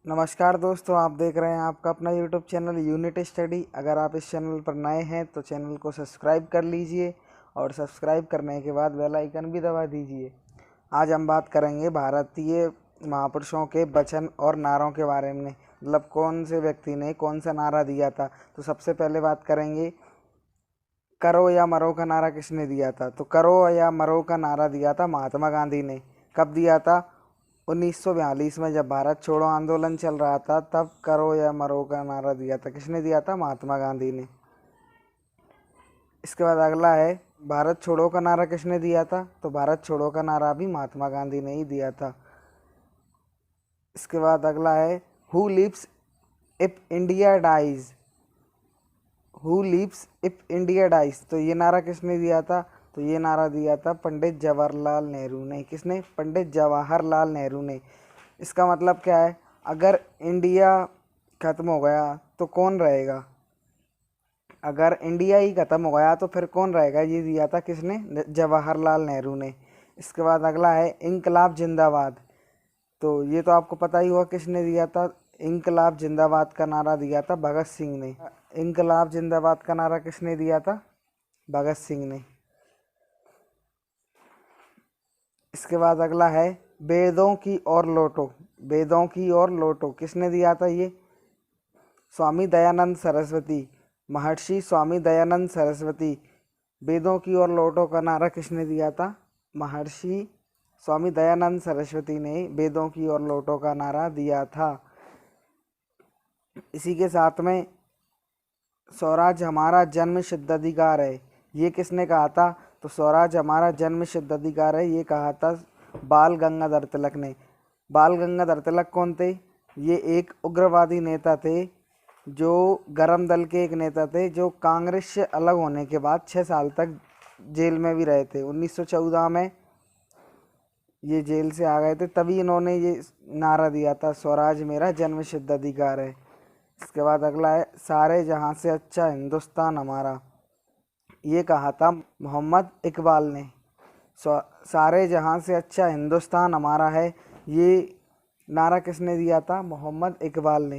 नमस्कार दोस्तों, आप देख रहे हैं आपका अपना यूट्यूब चैनल यूनिट स्टडी। अगर आप इस चैनल पर नए हैं तो चैनल को सब्सक्राइब कर लीजिए और सब्सक्राइब करने के बाद बेल आइकन भी दबा दीजिए। आज हम बात करेंगे भारतीय महापुरुषों के वचन और नारों के बारे में, मतलब कौन से व्यक्ति ने कौन सा नारा दिया था। तो सबसे पहले बात करेंगे, करो या मरो का नारा किसने दिया था। तो करो या मरो का नारा दिया था महात्मा गांधी ने। कब दिया था? 1942 में, जब भारत छोड़ो आंदोलन चल रहा था तब करो या मरो का नारा दिया था। किसने दिया था? महात्मा गांधी ने। इसके बाद अगला है, भारत छोड़ो का नारा किसने दिया था। तो भारत छोड़ो का नारा भी महात्मा गांधी ने ही दिया था। इसके बाद अगला है, who lives if India dies. Who lives if India dies, तो ये नारा किसने दिया था? तो ये नारा दिया था पंडित जवाहरलाल नेहरू ने। किसने? पंडित जवाहरलाल नेहरू ने। इसका मतलब क्या है? अगर इंडिया खत्म हो गया तो कौन रहेगा? अगर इंडिया ही खत्म हो गया तो फिर कौन रहेगा? ये दिया था किसने? जवाहरलाल नेहरू ने। इसके बाद अगला है, इंकलाब जिंदाबाद। तो ये तो आपको पता ही होगा किसने दिया था। इंकलाब जिंदाबाद का नारा दिया था भगत सिंह ने। इंकलाब जिंदाबाद का नारा किसने दिया था? भगत सिंह ने। इसके बाद अगला है, वेदों की ओर लौटो। वेदों की ओर लौटो किसने दिया था? ये स्वामी दयानंद सरस्वती, महर्षि स्वामी दयानंद सरस्वती। वेदों की ओर लौटो का नारा किसने दिया था? महर्षि स्वामी दयानंद सरस्वती ने वेदों की ओर लौटो का नारा दिया था। इसी के साथ में, स्वराज हमारा जन्म सिद्ध अधिकार है, ये किसने कहा था? तो स्वराज हमारा जन्म सिद्ध अधिकार है, ये कहा था बाल गंगाधर तिलक ने। बाल गंगाधर तिलक कौन थे? ये एक उग्रवादी नेता थे, जो गरम दल के एक नेता थे, जो कांग्रेस से अलग होने के बाद 6 साल तक जेल में भी रहे थे। 1914 में ये जेल से आ गए थे, तभी इन्होंने ये नारा दिया था, स्वराज मेरा जन्म सिद्ध अधिकार है। इसके बाद अगला है, सारे जहां से अच्छा हिंदुस्तान हमारा, ये कहा था मोहम्मद इकबाल ने। सारे जहां से अच्छा हिंदुस्तान हमारा है, ये नारा किसने दिया था? मोहम्मद इकबाल ने।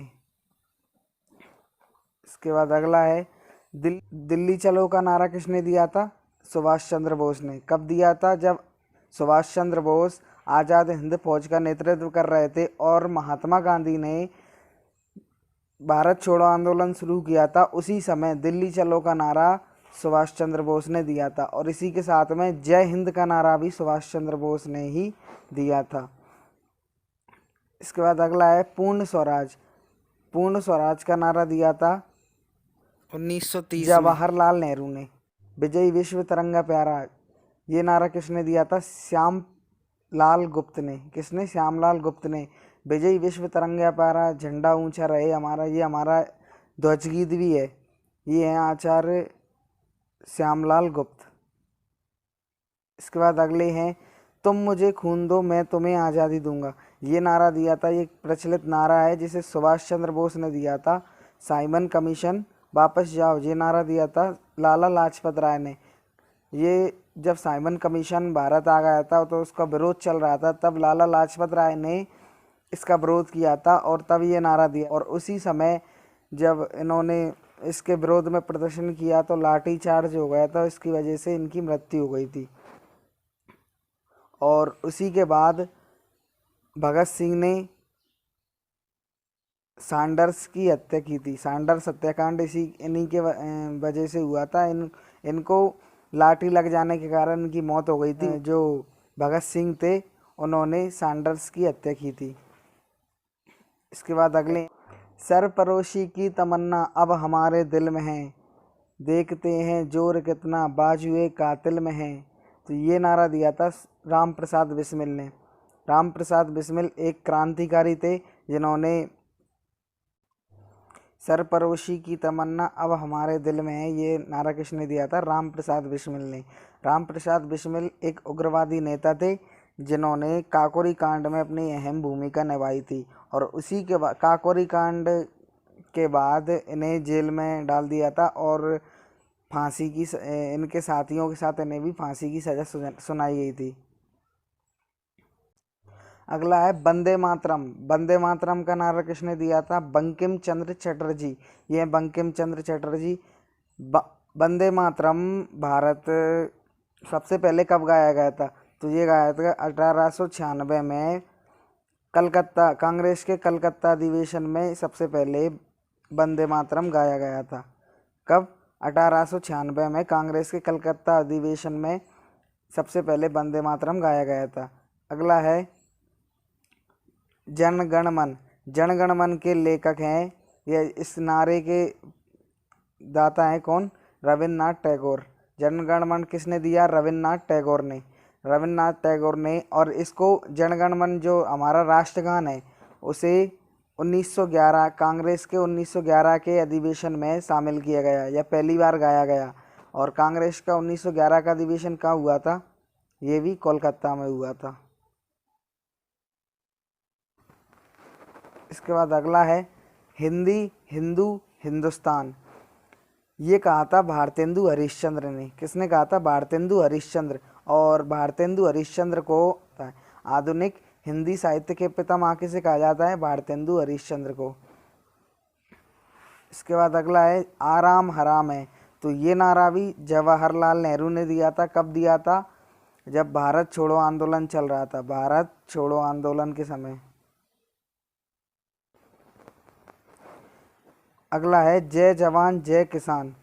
इसके बाद अगला है, दिल्ली चलो का नारा किसने दिया था? सुभाष चंद्र बोस ने। कब दिया था? जब सुभाष चंद्र बोस आज़ाद हिंद फौज का नेतृत्व कर रहे थे और महात्मा गांधी ने भारत छोड़ो आंदोलन शुरू किया था, उसी समय दिल्ली चलो का नारा सुभाष चंद्र बोस ने दिया था। और इसी के साथ में जय हिंद का नारा भी सुभाष चंद्र बोस ने ही दिया था। इसके बाद अगला है, पूर्ण स्वराज। पूर्ण स्वराज का नारा दिया था 1930 में जवाहरलाल नेहरू ने। विजय विश्व तिरंगा प्यारा, ये नारा किसने दिया था? श्याम लाल गुप्त ने। किसने? श्यामलाल गुप्त ने। विजय विश्व तिरंगा प्यारा, झंडा ऊंचा रहे हमारा, ये हमारा ध्वज गीत भी है। ये हैं आचार्य श्यामलाल गुप्त। इसके बाद अगले हैं, तुम मुझे खून दो मैं तुम्हें आज़ादी दूंगा, ये नारा दिया था। ये प्रचलित नारा है जिसे सुभाष चंद्र बोस ने दिया था। साइमन कमीशन वापस जाओ, ये नारा दिया था लाला लाजपत राय ने। ये जब साइमन कमीशन भारत आ गया था तो उसका विरोध चल रहा था, तब लाला लाजपत राय ने इसका विरोध किया था और तब ये नारा दिया। और उसी समय जब इन्होंने इसके विरोध में प्रदर्शन किया तो लाठी चार्ज हो गया था, इसकी वजह से इनकी मृत्यु हो गई थी। और उसी के बाद भगत सिंह ने सैंडर्स की हत्या की थी। सैंडर्स हत्याकांड इन्हीं के वजह से हुआ था। इनको लाठी लग जाने के कारण इनकी मौत हो गई थी। जो भगत सिंह थे उन्होंने सैंडर्स की हत्या की थी। इसके बाद अगले, सरपरोशी की तमन्ना अब हमारे दिल में है, देखते हैं जोर कितना बाजुए कातिल में है। तो ये नारा दिया था राम प्रसाद बिस्मिल ने। राम प्रसाद बिस्मिल एक क्रांतिकारी थे जिन्होंने सरपरोशी की तमन्ना अब हमारे दिल में है, ये नारा किसने दिया था? राम प्रसाद बिस्मिल ने। राम प्रसाद बिस्मिल एक उग्रवादी नेता थे जिन्होंने काकोरी कांड में अपनी अहम भूमिका निभाई थी। और उसी के बाद काकोरी कांड के बाद इन्हें जेल में डाल दिया था और फांसी की इनके साथियों के साथ इन्हें भी फांसी की सज़ा सुनाई गई थी। अगला है वंदे मातरम। वंदे मातरम का नारा किसने दिया था? बंकिम चंद्र चटर्जी। ये बंकिम चंद्र चटर्जी। वंदे मातरम भारत सबसे पहले कब गाया गया था? तो ये गाया था 1896 में कलकत्ता, कांग्रेस के कलकत्ता अधिवेशन में सबसे पहले वंदे मातरम गाया गया था। कब? 1896 में कांग्रेस के कलकत्ता अधिवेशन में सबसे पहले वंदे मातरम गाया गया था। अगला है जन गण मन। जन गण मन के लेखक हैं, ये इस नारे के दाता हैं कौन? रविन्द्रनाथ टैगोर। जन गण मन किसने दिया? रविन्द्रनाथ टैगोर ने। रविन्द्रनाथ टैगोर ने। और इसको जन गण मन जो हमारा राष्ट्रगान है उसे 1911 कांग्रेस के 1911 के अधिवेशन में शामिल किया गया, या पहली बार गाया गया। और कांग्रेस का 1911 का अधिवेशन कहाँ हुआ था? ये भी कोलकाता में हुआ था। इसके बाद अगला है हिंदी, हिंदू, हिंदुस्तान। ये कहा था भारतेंदु हरिश्चंद्र ने। किसने कहा था? भारतेंदु हरिश्चंद्र। और भारतेंदु हरिश्चंद्र को आधुनिक हिंदी साहित्य के पितामह किसे कहा जाता है? भारतेंदु हरिश्चंद्र को। इसके बाद अगला है आराम हराम है। तो ये नारा भी जवाहरलाल नेहरू ने दिया था। कब दिया था? जब भारत छोड़ो आंदोलन चल रहा था, भारत छोड़ो आंदोलन के समय। अगला है जय जवान जय किसान।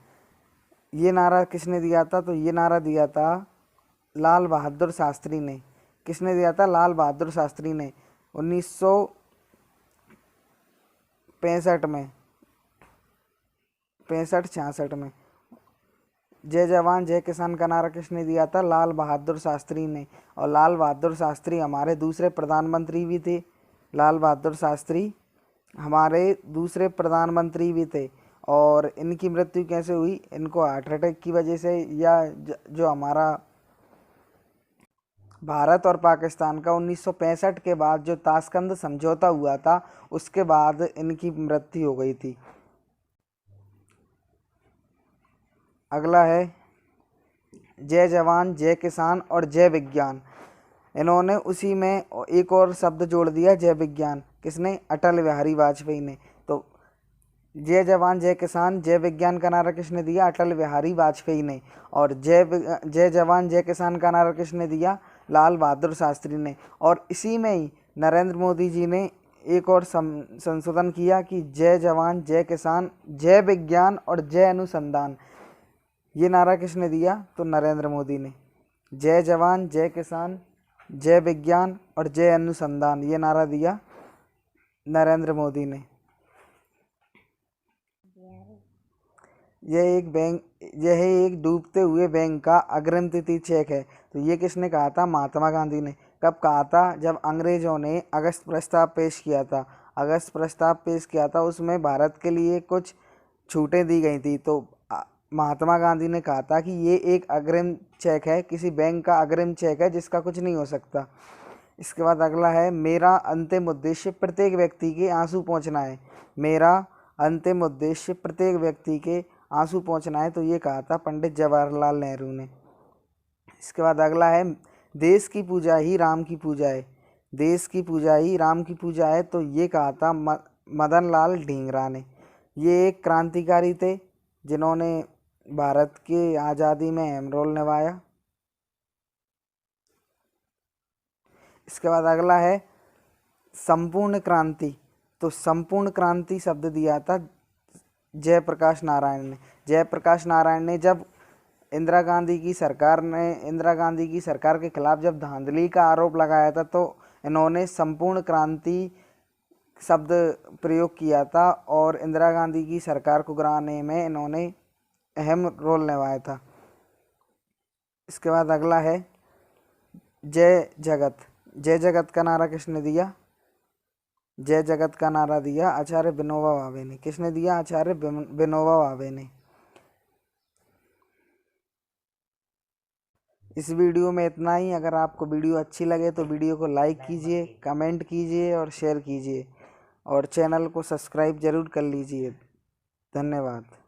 ये नारा किसने दिया था? तो ये नारा दिया था लाल बहादुर शास्त्री ने। किसने दिया था? लाल बहादुर शास्त्री ने 1965 में, 65-66 में। जय जवान जय किसान का नारा किसने दिया था? लाल बहादुर शास्त्री ने। और लाल बहादुर शास्त्री हमारे दूसरे प्रधानमंत्री भी थे। लाल बहादुर शास्त्री हमारे दूसरे प्रधानमंत्री भी थे। और इनकी मृत्यु कैसे हुई? इनको हार्ट अटैक की वजह से, या जो हमारा भारत और पाकिस्तान का 1965 के बाद जो ताशकंद समझौता हुआ था उसके बाद इनकी मृत्यु हो गई थी। अगला है जय जवान जय किसान और जय विज्ञान। इन्होंने उसी में एक और शब्द जोड़ दिया, जय विज्ञान। किसने? अटल बिहारी वाजपेयी ने। तो जय जवान जय किसान जय विज्ञान का नारा किसने दिया? अटल बिहारी वाजपेयी ने। और जय जवान जय किसान का नारा किसने दिया? लाल बहादुर शास्त्री ने। और इसी में ही नरेंद्र मोदी जी ने एक और संशोधन किया कि जय जवान जय किसान जय विज्ञान और जय अनुसंधान। ये नारा किसने दिया? तो नरेंद्र मोदी ने। जय जवान जय किसान जय विज्ञान और जय अनुसंधान, ये नारा दिया नरेंद्र मोदी ने। यह एक डूबते हुए बैंक का अग्रिम तिथि चेक है। तो ये किसने कहा था? महात्मा गांधी ने। कब कहा था? जब अंग्रेजों ने अगस्त प्रस्ताव पेश किया था। अगस्त प्रस्ताव पेश किया था, उसमें भारत के लिए कुछ छूटें दी गई थी। तो महात्मा गांधी ने कहा था कि ये एक अग्रिम चेक है, किसी बैंक का अग्रिम चेक है जिसका कुछ नहीं हो सकता। इसके बाद अगला है मेरा अंतिम उद्देश्य प्रत्येक व्यक्ति के आंसू पहुंचना है। मेरा अंतिम उद्देश्य प्रत्येक व्यक्ति के आंसू पहुंचना है। तो ये कहा था पंडित जवाहरलाल नेहरू ने। इसके बाद अगला है देश की पूजा ही राम की पूजा है। देश की पूजा ही राम की पूजा है। तो ये कहा था मदन लाल ढींगरा ने। ये एक क्रांतिकारी थे जिन्होंने भारत की आज़ादी में अहम रोल निभाया। इसके बाद अगला है संपूर्ण क्रांति। तो संपूर्ण क्रांति शब्द दिया था जयप्रकाश नारायण ने। जयप्रकाश नारायण ने जब इंदिरा गांधी की सरकार के खिलाफ जब धांधली का आरोप लगाया था तो इन्होंने संपूर्ण क्रांति शब्द प्रयोग किया था और इंदिरा गांधी की सरकार को गिराने में इन्होंने अहम रोल निभाया था। इसके बाद अगला है जय जगत। जय जगत का नारा किसने दिया? जय जगत का नारा दिया आचार्य विनोबा भावे ने। किसने दिया? आचार्य विनोबा भावे ने। इस वीडियो में इतना ही। अगर आपको वीडियो अच्छी लगे तो वीडियो को लाइक कीजिए, कमेंट कीजिए और शेयर कीजिए और चैनल को सब्सक्राइब जरूर कर लीजिए। धन्यवाद।